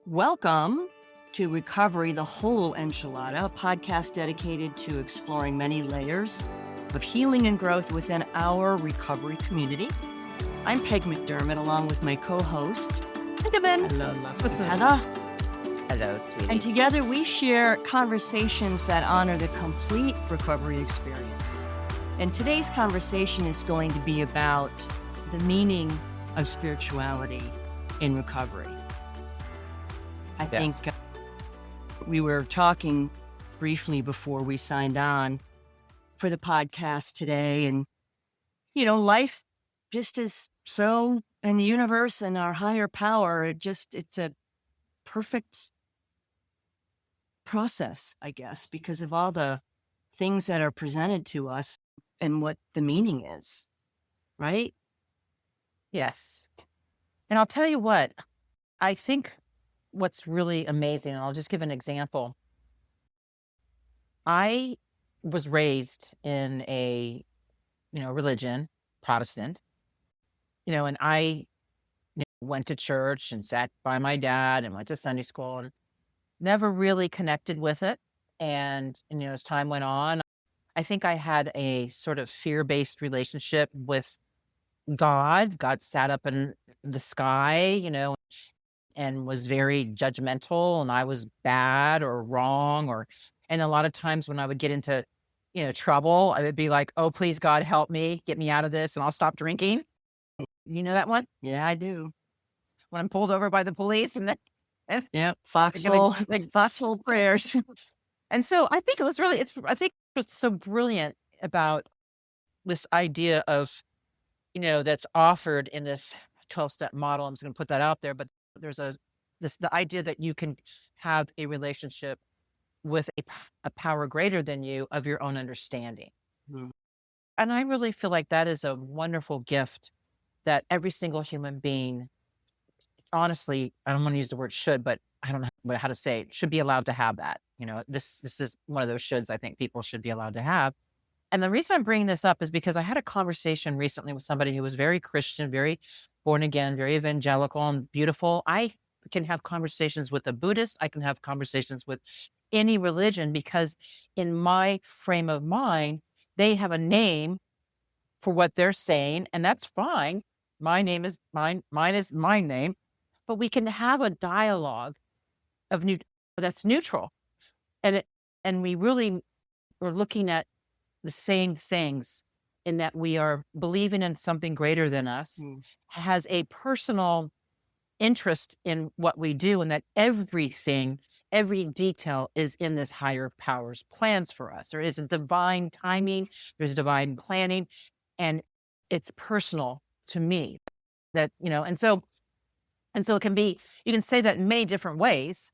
Welcome to Recovery, the Whole Enchilada, a podcast dedicated to exploring many layers of healing and growth within our recovery community. I'm Peg McDermott, along with my co-host, Hello, Heather. Hello, sweetie. And together we share conversations that honor the complete recovery experience. And today's conversation is going to be about the meaning of spirituality in recovery. I think we were talking briefly before we signed on for the podcast today. And, life just is so, and the universe and our higher power, it's a perfect process, I guess, because of all the things that are presented to us and what the meaning is, right? Yes. And I'll tell you what, I think what's really amazing, and I'll just give an example. I was raised in a, religion, Protestant, and I went to church and sat by my dad and went to Sunday school and never really connected with it. And, as time went on, I think I had a sort of fear-based relationship with God. God sat up in the sky, and was very judgmental, and I was bad or wrong, and a lot of times when I would get into, trouble, I would be like, "Oh, please God, help me, get me out of this, and I'll stop drinking." You know that one? Yeah, I do. When I'm pulled over by the police and then Yep. Foxhole prayers. and so I think I think what's so brilliant about this idea of, that's offered in this 12-step model. I'm just going to put that out there, but there's the idea that you can have a relationship with a power greater than you of your own understanding. Mhm. And I really feel like that is a wonderful gift that every single human being, honestly, I don't want to use the word should, but I don't know how to say it, should be allowed to have that. This is one of those shoulds I think people should be allowed to have. And the reason I'm bringing this up is because I had a conversation recently with somebody who was very Christian, very born again, very evangelical and beautiful. I can have conversations with a Buddhist. I can have conversations with any religion because in my frame of mind, they have a name for what they're saying, and that's fine. Mine is my name, but we can have a dialogue of that's neutral. And we really are looking at the same things in that we are believing in something greater than us, has a personal interest in what we do, and that everything, every detail is in this higher power's plans for us. There is a divine timing, there's divine planning, and it's personal to me that, and so it can be, you can say that in many different ways,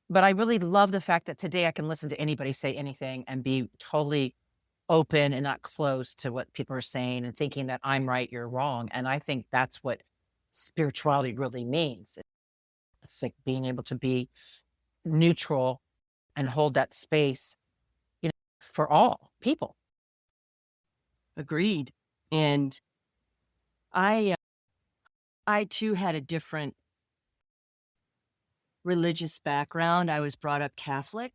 but I really love the fact that today I can listen to anybody say anything and be totally open and not close to what people are saying and thinking that I'm right, you're wrong. And I think that's what spirituality really means. It's like being able to be neutral and hold that space, for all people. Agreed. And I too had a different religious background. I was brought up Catholic,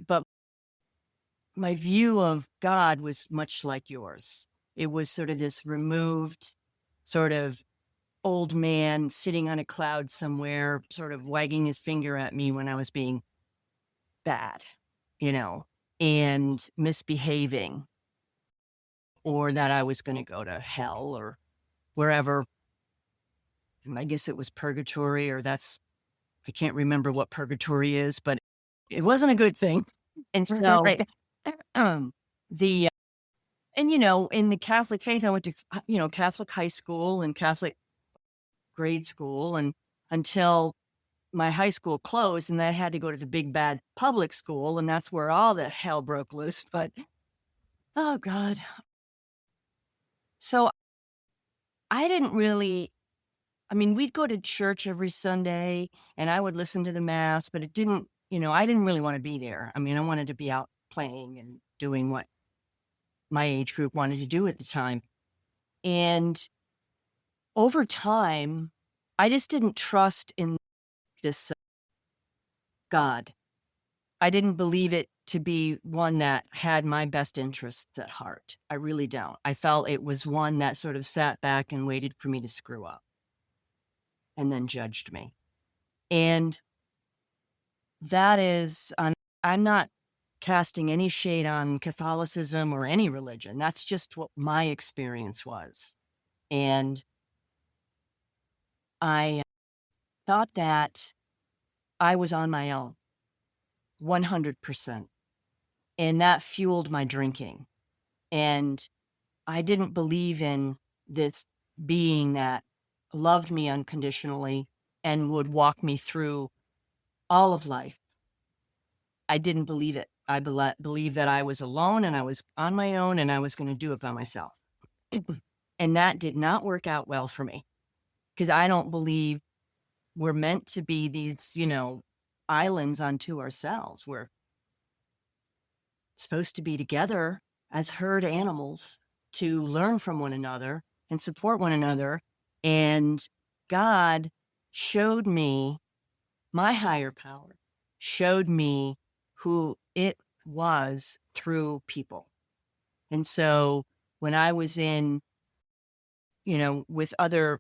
but my view of God was much like yours. It was sort of this removed, sort of old man sitting on a cloud somewhere, sort of wagging his finger at me when I was being bad, and misbehaving, or that I was going to go to hell or wherever. I guess it was purgatory, or I can't remember what purgatory is, but it wasn't a good thing. And so, Right. in the Catholic faith, I went to, Catholic high school and Catholic grade school, and until my high school closed, and then I had to go to the big bad public school, and that's where all the hell broke loose. But, oh God. So I didn't really, we'd go to church every Sunday and I would listen to the mass, but I didn't really want to be there. I wanted to be out playing and doing what my age group wanted to do at the time. And over time, I just didn't trust in this God. I didn't believe it to be one that had my best interests at heart. I really don't. I felt it was one that sort of sat back and waited for me to screw up and then judged me. And that is, I'm not casting any shade on Catholicism or any religion. That's just what my experience was. And I thought that I was on my own 100%. And that fueled my drinking. And I didn't believe in this being that loved me unconditionally and would walk me through all of life. I didn't believe it. I believed that I was alone and I was on my own and I was going to do it by myself. And that did not work out well for me because I don't believe we're meant to be these, islands unto ourselves. We're supposed to be together as herd animals to learn from one another and support one another. And God showed me, my higher power showed me who it was through people. And so when I was in, with other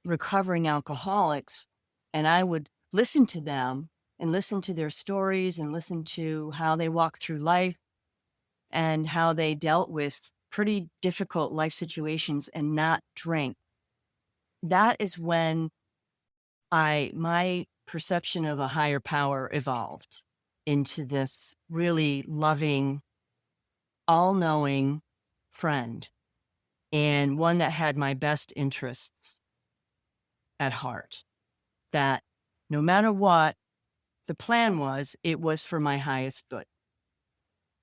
recovering alcoholics, and I would listen to them and listen to their stories and listen to how they walked through life and how they dealt with pretty difficult life situations and not drink. That is when my perception of a higher power evolved into this really loving, all-knowing friend, and one that had my best interests at heart. That no matter what the plan was, it was for my highest good.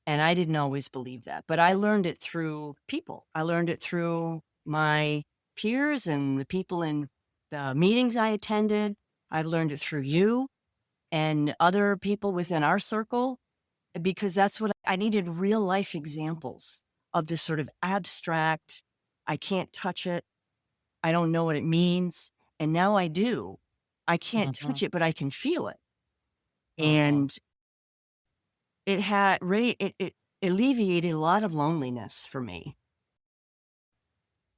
And I didn't always believe that, but I learned it through people. I learned it through my peers and the people in the meetings I attended. I learned it through you and other people within our circle, because that's what I needed, real life examples of this sort of abstract, I can't touch it. I don't know what it means. And now I do. I can't touch it, but I can feel it. And it had it alleviated a lot of loneliness for me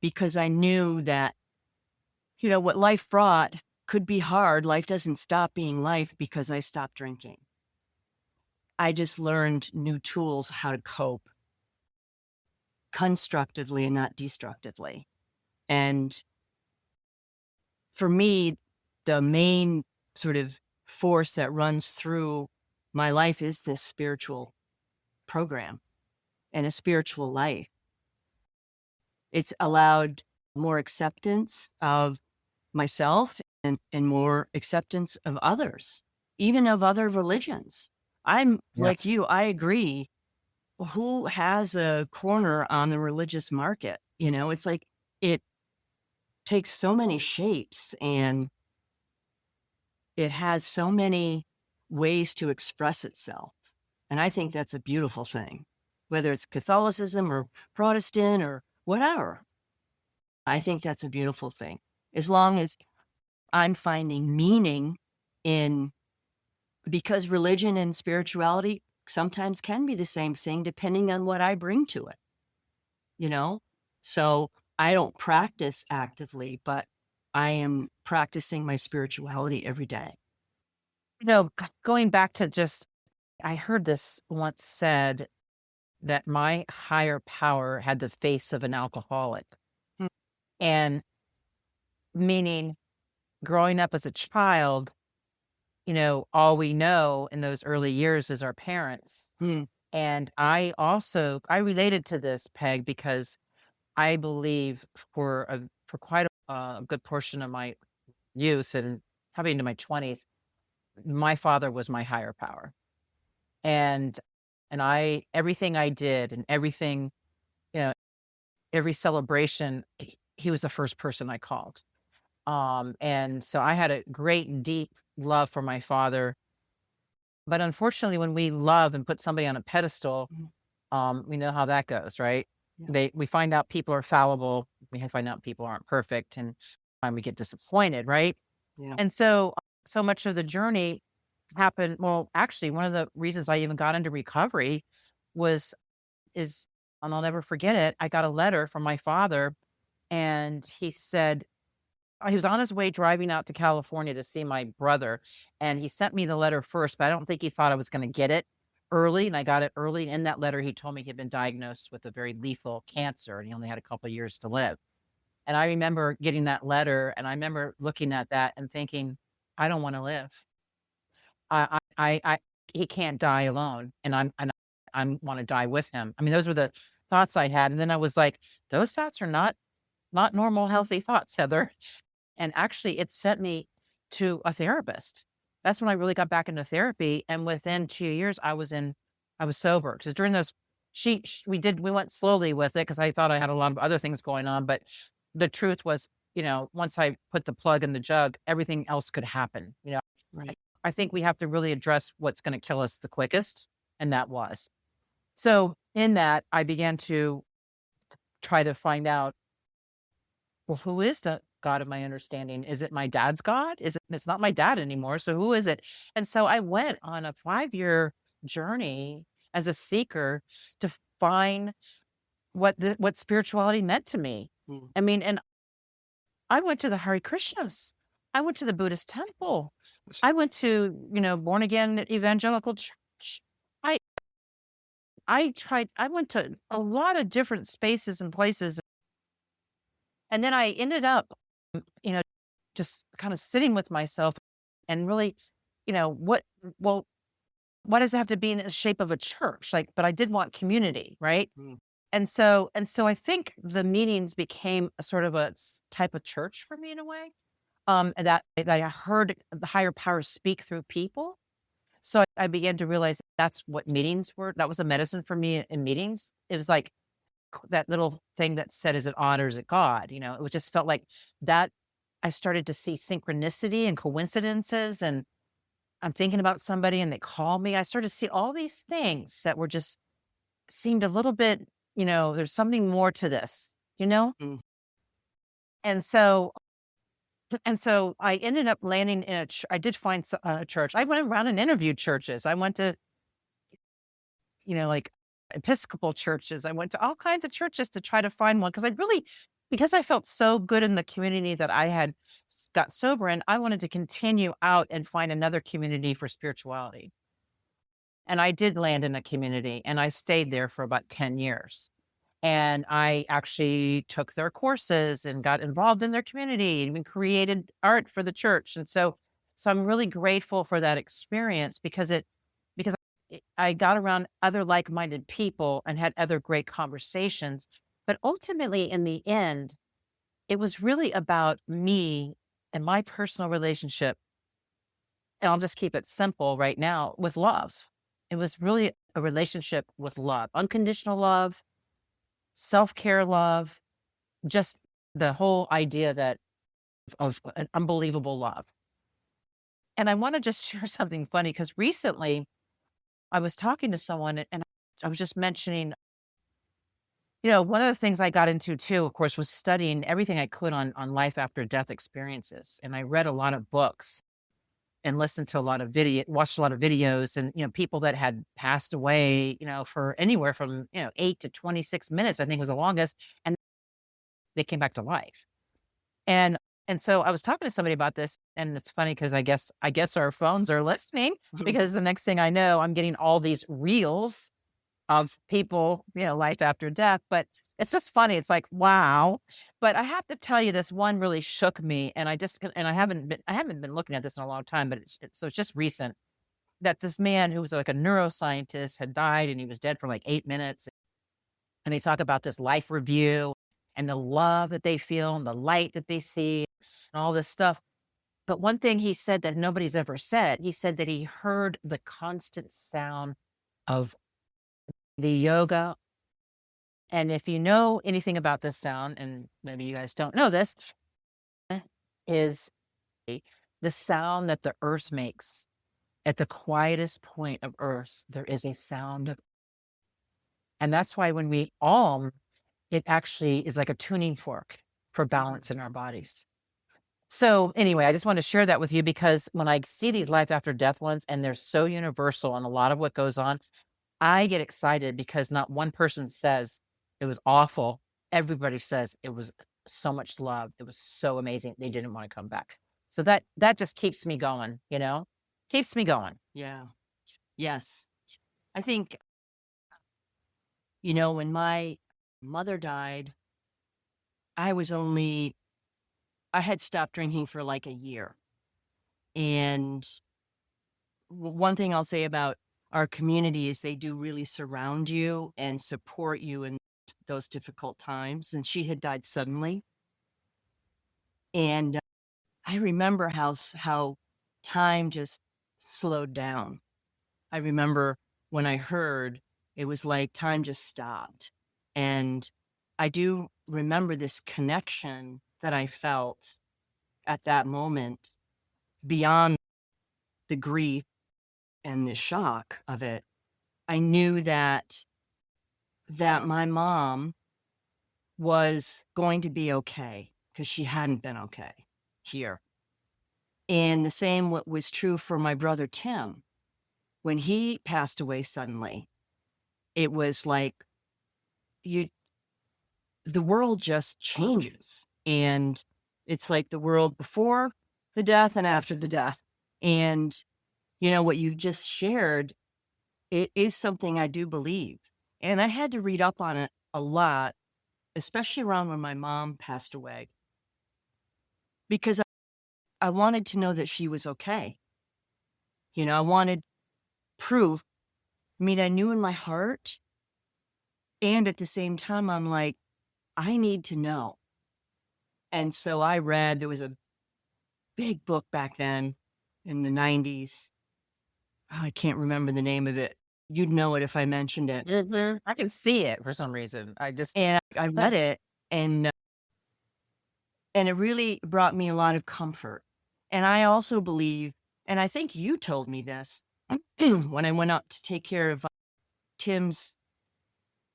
because I knew that, what life brought could be hard. Life doesn't stop being life because I stopped drinking. I just learned new tools how to cope constructively and not destructively. And for me, the main sort of force that runs through my life is this spiritual program and a spiritual life. It's allowed more acceptance of myself and more acceptance of others, even of other religions. I'm like you, I agree. Who has a corner on the religious market? It's like it takes so many shapes and it has so many ways to express itself. And I think that's a beautiful thing, whether it's Catholicism or Protestant or whatever. I think that's a beautiful thing. As long as I'm finding meaning because religion and spirituality sometimes can be the same thing depending on what I bring to it, So I don't practice actively, but I am practicing my spirituality every day. Going back to I heard this once said that my higher power had the face of an alcoholic. Hmm. And meaning growing up as a child, all we know in those early years is our parents. Hmm. And I related to this, Peg, because I believe for quite a good portion of my youth and probably into my 20s, my father was my higher power. And everything I did and everything, every celebration, he was the first person I called. And so I had a great, deep love for my father. But unfortunately, when we love and put somebody on a pedestal, we know how that goes, right? Yeah. We find out people are fallible. We find out people aren't perfect. And time we get disappointed, right? Yeah. And so much of the journey happened. Well, actually, one of the reasons I even got into recovery was is, and I'll never forget it. I got a letter from my father, and he said he was on his way driving out to California to see my brother, and he sent me the letter first, but I don't think he thought I was going to get it early, and I got it early. In that letter, he told me he'd been diagnosed with a very lethal cancer, and he only had a couple of years to live. And I remember getting that letter, and I remember looking at that and thinking, I don't want to live. I he can't die alone, and I want to die with him. I mean, those were the thoughts I had, and then I was like, those thoughts are not normal, healthy thoughts, Heather. And actually, it sent me to a therapist. That's when I really got back into therapy, and within 2 years, I was sober. Because during those, we went slowly with it because I thought I had a lot of other things going on, but the truth was, once I put the plug in the jug, everything else could happen. Right. I think we have to really address what's going to kill us the quickest, and that was. So in that, I began to try to find out, well, who is the God of my understanding? Is it my dad's God? It's not my dad anymore. So who is it? And so I went on a 5-year journey as a seeker to find what spirituality meant to me. Mm. I mean, and I went to the Hare Krishnas. I went to the Buddhist temple. I went to, born again evangelical church. I I went to a lot of different spaces and places. And then I ended up, you know, just kind of sitting with myself and really, what, well, why does it have to be in the shape of a church? Like, but I did want community, right? Mm. And so I think the meetings became a sort of type of church for me in a way. That I heard the higher powers speak through people. So I began to realize that's what meetings were. That was a medicine for me in meetings. It was like that little thing that said, is it odd or is it God? It just felt like that. I started to see synchronicity and coincidences, and I'm thinking about somebody and they call me. I started to see all these things that were just seemed a little bit, there's something more to this, you know? Mm. And so I ended up landing in I did find a church. I went around and interviewed churches. I went to, like Episcopal churches. I went to all kinds of churches to try to find one because I felt so good in the community that I had got sober in. I wanted to continue out and find another community for spirituality. And I did land in a community, and I stayed there for about 10 years. And I actually took their courses and got involved in their community and even created art for the church. And so I'm really grateful for that experience because I got around other like-minded people and had other great conversations. But ultimately, in the end, it was really about me and my personal relationship. And I'll just keep it simple right now, with love. It was really a relationship with love, unconditional love, self-care love, just the whole idea of an unbelievable love. And I want to just share something funny because recently I was talking to someone and I was just mentioning, one of the things I got into too, of course, was studying everything I could on life after death experiences. And I read a lot of books and listened to watched a lot of videos, and, people that had passed away, for anywhere from, 8 to 26 minutes, I think was the longest. And they came back to life. And so I was talking to somebody about this, and it's funny because I guess our phones are listening, because the next thing I know, I'm getting all these reels of people, life after death. But it's just funny. It's like, wow. But I have to tell you, this one really shook me, and I haven't been looking at this in a long time, but it's just recent that this man who was like a neuroscientist had died, and he was dead for like 8 minutes. And they talk about this life review and the love that they feel and the light that they see and all this stuff. But one thing he said that nobody's ever said, he said that he heard the constant sound of the yoga. And if you know anything about this sound, and maybe you guys don't know this, is the sound that the earth makes. At the quietest point of earth, there is a sound and that's why when we it actually is like a tuning fork for balance in our bodies. So anyway, I just want to share that with you because when I see these life after death ones and they're so universal and a lot of what goes on, I get excited because not one person says it was awful. Everybody says it was so much love. It was so amazing. They didn't want to come back. So that just keeps me going, keeps me going. Yeah. Yes. I think, when my mother died, I was only, I had stopped drinking for like a year. And one thing I'll say about our community is they do really surround you and support you in those difficult times. And she had died suddenly. And I remember how time just slowed down. I remember when I heard, it was like time just stopped. And I do remember this connection that I felt at that moment beyond the grief and the shock of it. I knew that my mom was going to be okay because she hadn't been okay here. And the same what was true for my brother Tim. When he passed away suddenly, it was like you the world just changes. And it's like the world before the death and after the death. And what you just shared, it is something I do believe. And I had to read up on it a lot, especially around when my mom passed away, because I wanted to know that she was okay. I wanted proof. I mean, I knew in my heart. And at the same time, I'm like, I need to know. And so I read, there was a big book back then in the 90s. Oh, I can't remember the name of it. You'd know it if I mentioned it. I can see it for some reason. And I read it, and it really brought me a lot of comfort. And I also believe, and I think you told me this when I went out to take care of Tim's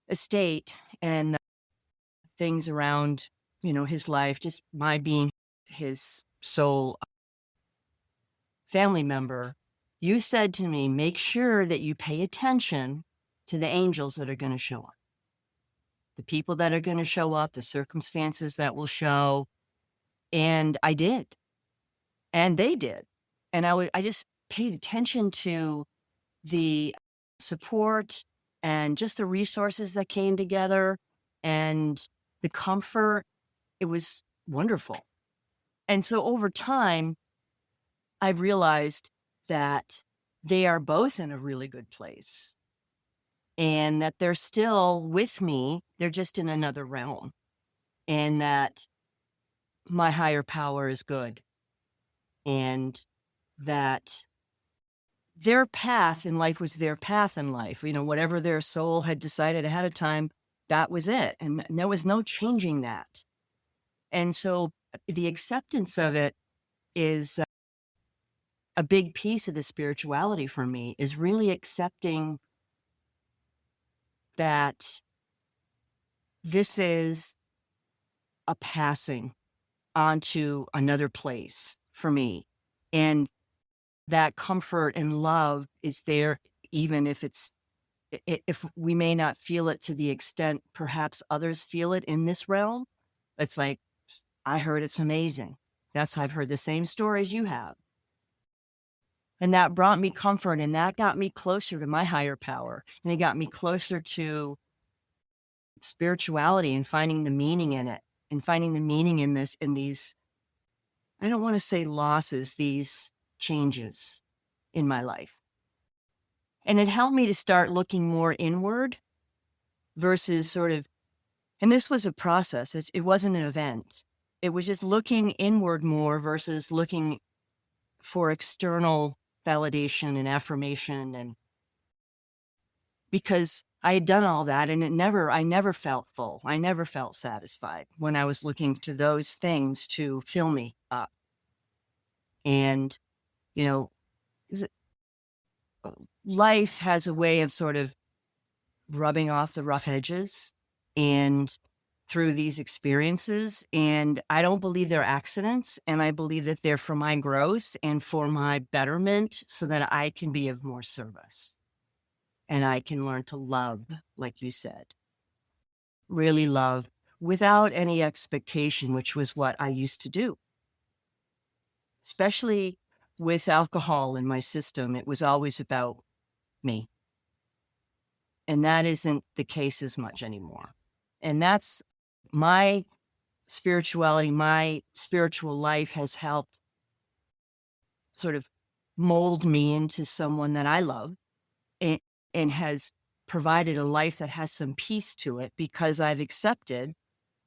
estate and things around, his life, just my being his sole family member. You said to me, make sure that you pay attention to the angels that are going to show up, the people that are going to show up, the circumstances that will show. And I did. And they did. And I just paid attention to the support and just the resources that came together and the comfort. It was wonderful. And so over time, I've realized that they are both in a really good place and that they're still with me. They're just in another realm, and that my higher power is good, and that their path in life was their path in life. Whatever their soul had decided ahead of time, that was it. And there was no changing that. And so the acceptance of it is a big piece of the spirituality for me, is really accepting that this is a passing onto another place for me. And that comfort and love is there, even if if we may not feel it to the extent perhaps others feel it in this realm. It's like, I heard it's amazing. I've heard the same stories you have. And that brought me comfort, and that got me closer to my higher power. And it got me closer to spirituality and finding the meaning in it, and finding the meaning in these, I don't want to say losses, these changes in my life. And it helped me to start looking more inward versus sort of, and this was a process. It wasn't an event. It was just looking inward more versus looking for external validation and affirmation. And because I had done all that, and I never felt full. I never felt satisfied when I was looking to those things to fill me up. And, life has a way of sort of rubbing off the rough edges. And through these experiences. And I don't believe they're accidents. And I believe that they're for my growth and for my betterment so that I can be of more service and I can learn to love, like you said, really love without any expectation, which was what I used to do, especially with alcohol in my system. It was always about me. And that isn't the case as much anymore. And that's my spirituality, my spiritual life has helped sort of mold me into someone that I love and, and has provided a life that has some peace to it because I've accepted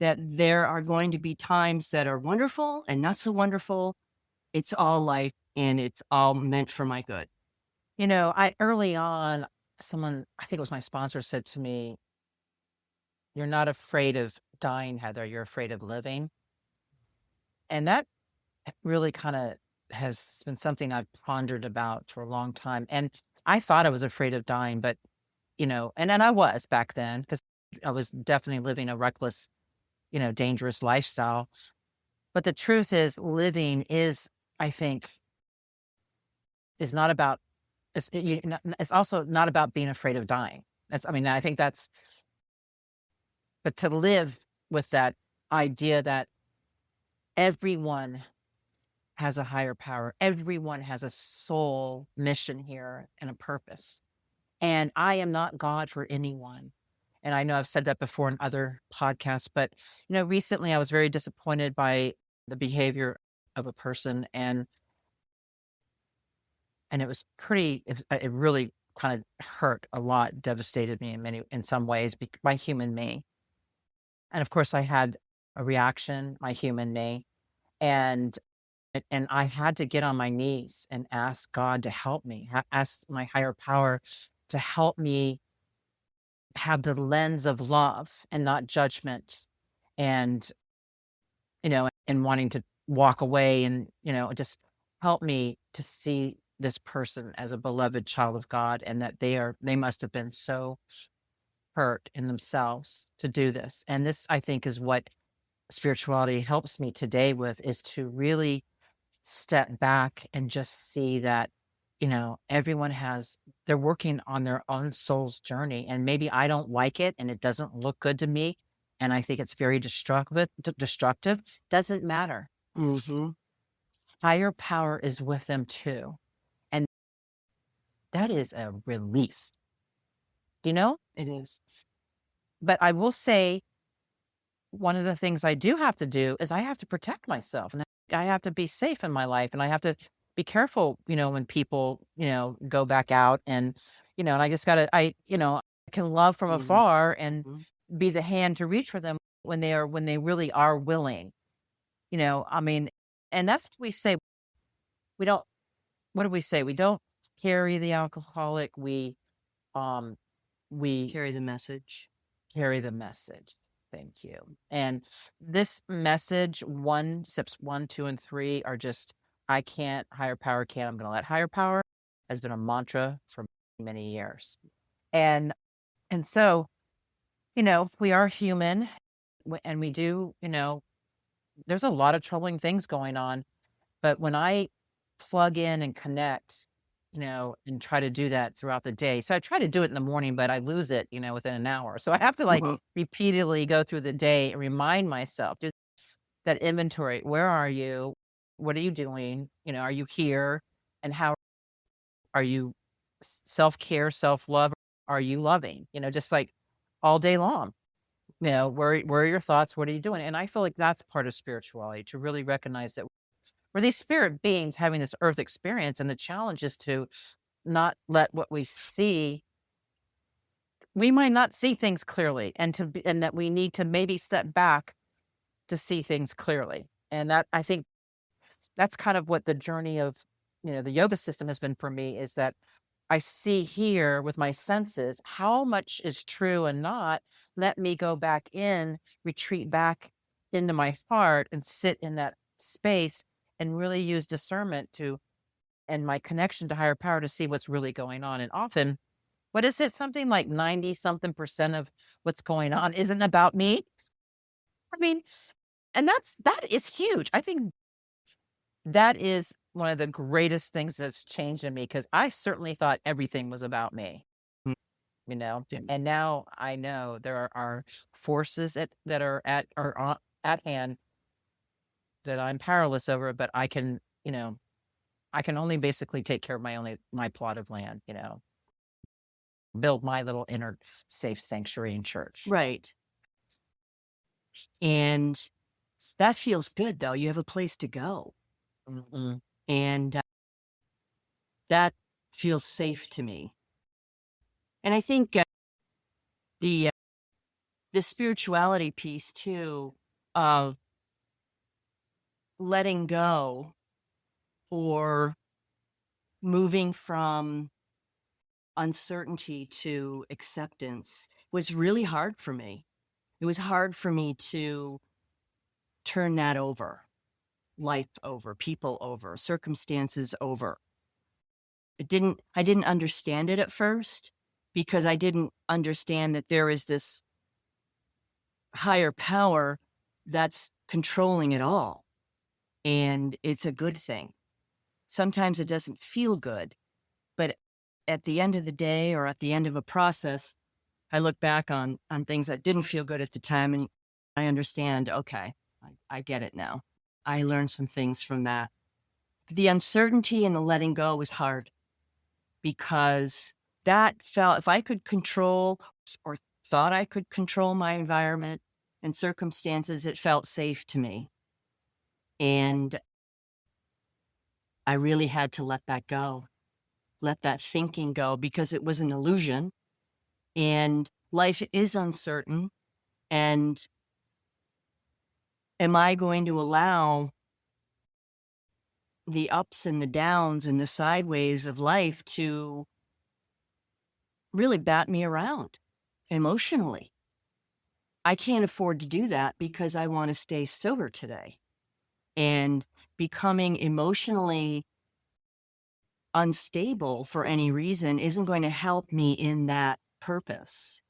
that there are going to be times that are wonderful and not so wonderful. It's all life and it's all meant for my good. I early on, someone, I think it was my sponsor, said to me, "You're not afraid of dying, Heather. You're afraid of living." And that really kind of has been something I've pondered about for a long time. And I thought I was afraid of dying, but, and I was back then because I was definitely living a reckless, dangerous lifestyle. But the truth is, living is, I think, is not about, it's also not about being afraid of dying. I think but to live with that idea that everyone has a higher power, everyone has a soul mission here and a purpose. And I am not God for anyone. And I know I've said that before in other podcasts, but recently I was very disappointed by the behavior of a person, and it was it really kind of hurt a lot, devastated me in some ways, my human me. And of course I had a reaction, my human me, and I had to get on my knees and ask God to help me, ask my higher power to help me have the lens of love and not judgment, and and wanting to walk away, and just help me to see this person as a beloved child of God, and that they must have been so hurt in themselves to do this. And this, I think, is what spirituality helps me today with, is to really step back and just see that they're working on their own soul's journey, and maybe I don't like it and it doesn't look good to me, and I think it's very destructive. Doesn't matter. Mm-hmm. Higher power is with them too, and that is a relief, It is. but I will say, one of the things I do have to do is I have to protect myself, and I have to be safe in my life, and I have to be careful, when people, go back out, and, and I just gotta, I can love from Mm-hmm. afar and Mm-hmm. be the hand to reach for them when they really are willing, and that's what we say. We don't, what do we say? We don't carry the alcoholic. Um, we Carry the message. carry the message. Thank you. And this message, steps 1, 2, and 3 are just, I can't, higher power can't, I'm going to let higher power, has been a mantra for many years. And so, we are human, and we do, there's a lot of troubling things going on. But when I plug in and connect, and try to do that throughout the day. So I try to do it in the morning, but I lose it, within an hour. So I have to Mhm. repeatedly go through the day and remind myself, do that inventory. Where are you? What are you doing? Are you here? And how are you? Self-care, self-love? Are you loving? Just like all day long. Where are your thoughts? What are you doing? And I feel like that's part of spirituality, to really recognize that we're these spirit beings having this earth experience, and the challenge is to not let what we see. We might not see things clearly, and that we need to maybe step back to see things clearly. And that, I think, that's kind of what the journey of the yoga system has been for me, is that I see here with my senses how much is true and not. Let me go back in, retreat back into my heart, and sit in that space and really use discernment and my connection to higher power to see what's really going on. And often, what is it? Something like 90 something % of what's going on isn't about me. mean, and that is huge. I think that is one of the greatest things that's changed in me, because I certainly thought everything was about me, Mm, you know? yeah. And now I know there are forces that are at hand that I'm powerless over, but I can, I can only basically take care of my plot of land, build my little inner safe sanctuary in church. Right. And that feels good, though. You have a place to go. Mhm. And that feels safe to me. And I think the uh, the spirituality piece too, of letting go or moving from uncertainty to acceptance was really hard for me. It was hard for me to turn that over, life over, people over, circumstances over. I didn't understand it at first because I didn't understand that there is this higher power that's controlling it all. And it's a good thing. Sometimes it doesn't feel good, but at the end of the day or at the end of a process, I look back on things that didn't feel good at the time and I understand, okay, I get it now. I learned some things from that. The uncertainty and the letting go was hard because that felt, if I could control or thought I could control my environment and circumstances, it felt safe to me. And I really had to let that go, let that thinking go because it was an illusion and life is uncertain. And am I going to allow the ups and the downs and the sideways of life to really bat me around emotionally? I can't afford to do that because I want to stay sober today. And becoming emotionally unstable for any reason isn't going to help me in that purpose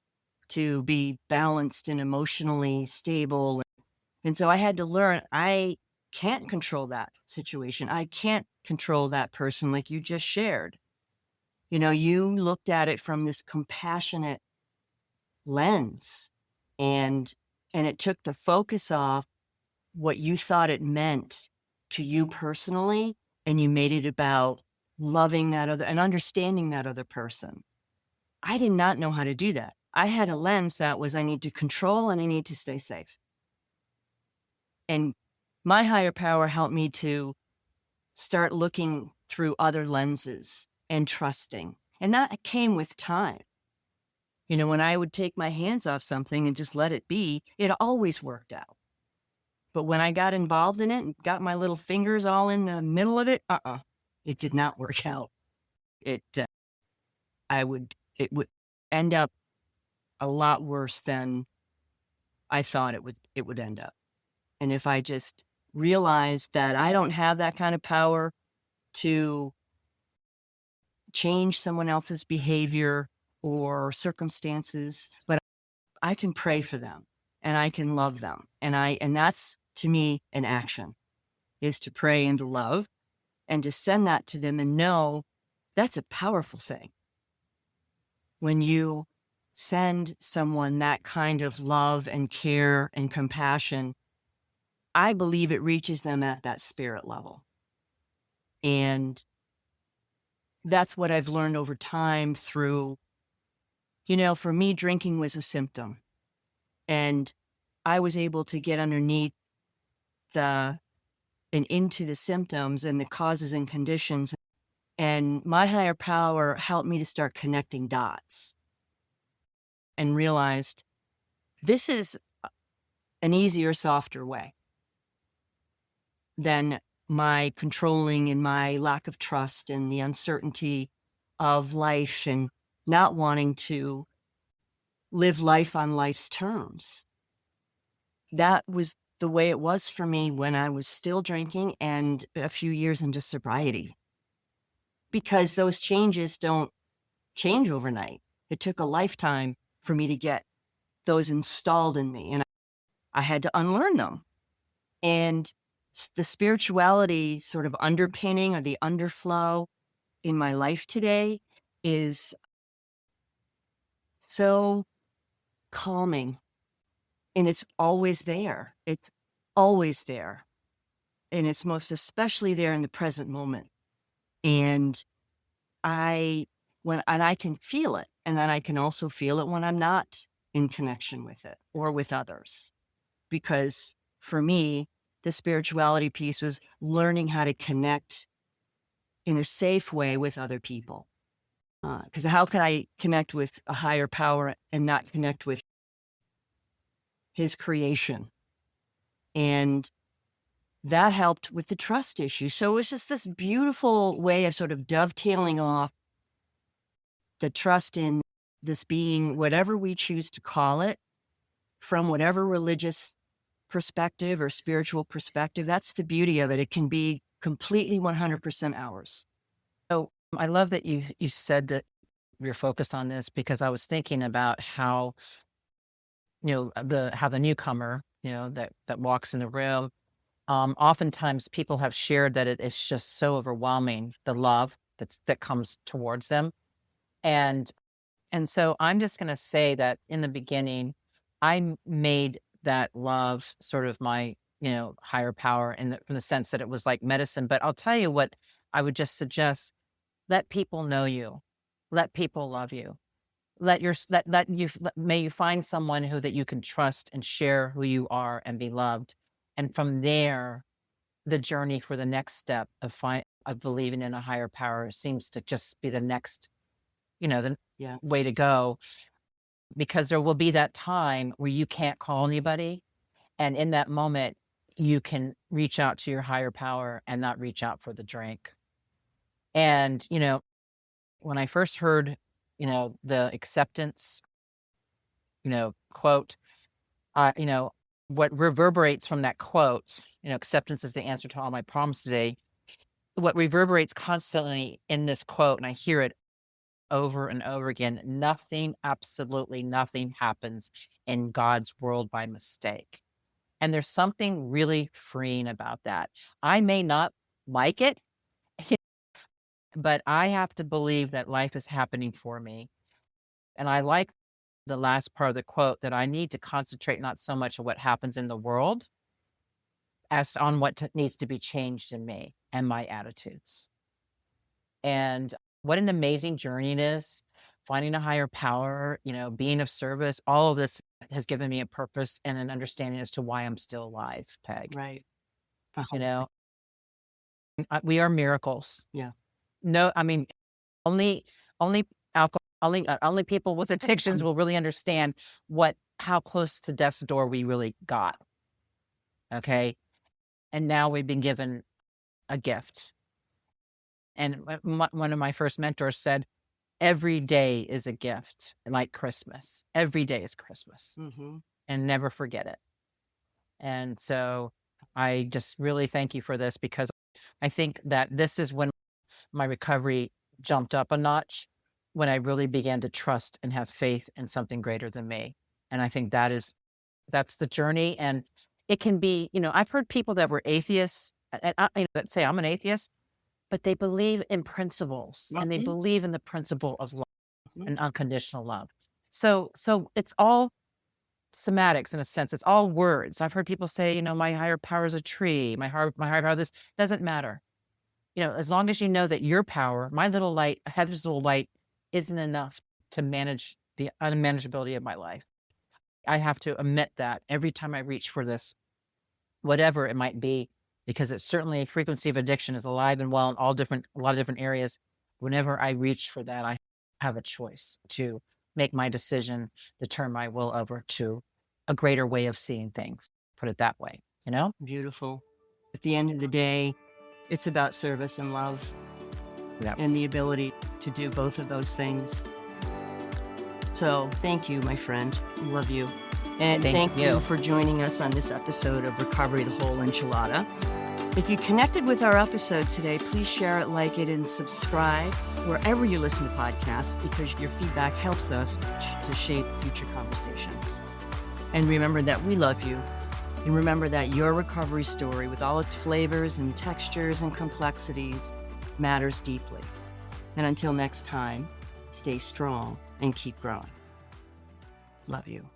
to be balanced and emotionally stable. And so I had to learn I can't control that situation. I can't control that person like you just shared. You looked at it from this compassionate lens and it took the focus off what you thought it meant to you personally and you made it about loving that other and understanding that other person. I did not know how to do that. I had a lens that was I need to control and I need to stay safe. And my higher power helped me to start looking through other lenses and trusting. And that came with time. When I would take my hands off something and just let it be, it always worked out. But when I got involved in it and got my little fingers all in the middle of it, it did not work out. It, it would end up a lot worse than I thought it would end up. And if I just realized that I don't have that kind of power to change someone else's behavior or circumstances, but I can pray for them and I can love them. And that's to me an action is to pray and to love and to send that to them and know that's a powerful thing. When you send someone that kind of love and care and compassion, I believe it reaches them at that spirit level. And that's what I've learned over time through, for me, drinking was a symptom. And I was able to get underneath and into the symptoms and the causes and conditions. And my higher power helped me to start connecting dots and realized this is an easier, softer way than my controlling and my lack of trust and the uncertainty of life and not wanting to live life on life's terms. That was the way it was for me when I was still drinking and a few years into sobriety. Because those changes don't change overnight. It took a lifetime for me to get those installed in me. And I had to unlearn them. And the spirituality sort of underpinning or the underflow in my life today is so calming. And it's always there. It's always there. And it's most especially there in the present moment. And I can feel it. And then I can also feel it when I'm not in connection with it or with others. Because for me, the spirituality piece was learning how to connect in a safe way with other people. Because how can I connect with a higher power and not connect with his creation? And that helped with the trust issue. So it was just this beautiful way of sort of dovetailing off the trust in this being, whatever we choose to call it, from whatever religious perspective or spiritual perspective. That's the beauty of it. It can be completely 100% ours. So I love that you said that you're focused on this, because I was thinking about how, how the newcomer, that walks in the room, oftentimes people have shared that it is just so overwhelming, the love that comes towards them. And so I'm just going to say that in the beginning, I made that love sort of my, higher power in the sense that it was like medicine. But I'll tell you what I would just suggest: let people know you, let people love you, may you find someone that you can trust and share who you are and be loved. And from there, the journey for the next step of believing in a higher power seems to just be the next, the Yeah. way to go, because there will be that time where you can't call anybody. And in that moment, you can reach out to your higher power and not reach out for the drink. And, when I first heard, the acceptance, quote, what reverberates from that quote, acceptance is the answer to all my problems today. What reverberates constantly in this quote, and I hear it over and over again: nothing, absolutely nothing happens in God's world by mistake. And there's something really freeing about that. I may not like it, but I have to believe that life is happening for me. And I like the last part of the quote, that I need to concentrate not so much on what happens in the world as on what needs to be changed in me and my attitudes. And what an amazing journey it is, finding a higher power, being of service. All of this has given me a purpose and an understanding as to why I'm still alive, Peg. Right. We are miracles. Yeah. No, I mean, only alcohol, only people with addictions will really understand how close to death's door we really got. Okay. And now we've been given a gift. And one of my first mentors said, every day is a gift, like Christmas. Every day is Christmas. Mm-hmm. And never forget it. And so I just really thank you for this, because I think that this is when my recovery jumped up a notch, when I really began to trust and have faith in something greater than me. And I think that's the journey. And it can be, I've heard people that were atheists that say, I'm an atheist, but they believe in principles, and they believe in the principle of love and unconditional love. So it's all semantics in a sense. It's all words. I've heard people say, my higher power is a tree. My higher power, this doesn't matter. As long as you know that your power, my little light, Heather's little light, isn't enough to manage the unmanageability of my life. I have to admit that every time I reach for this, whatever it might be, because it's certainly frequency of addiction is alive and well in a lot of different areas. Whenever I reach for that, I have a choice to make my decision to turn my will over to a greater way of seeing things. Put it that way, Beautiful. At the end of the day, it's about service and love. Yep. And the ability to do both of those things. So thank you, my friend. Love you. And thank you for joining us on this episode of Recovery, the Whole Enchilada. If you connected with our episode today, please share it, like it, and subscribe wherever you listen to podcasts, because your feedback helps us to shape future conversations. And remember that we love you And remember that your recovery story, with all its flavors and textures and complexities, matters deeply. And until next time, stay strong and keep growing. Love you.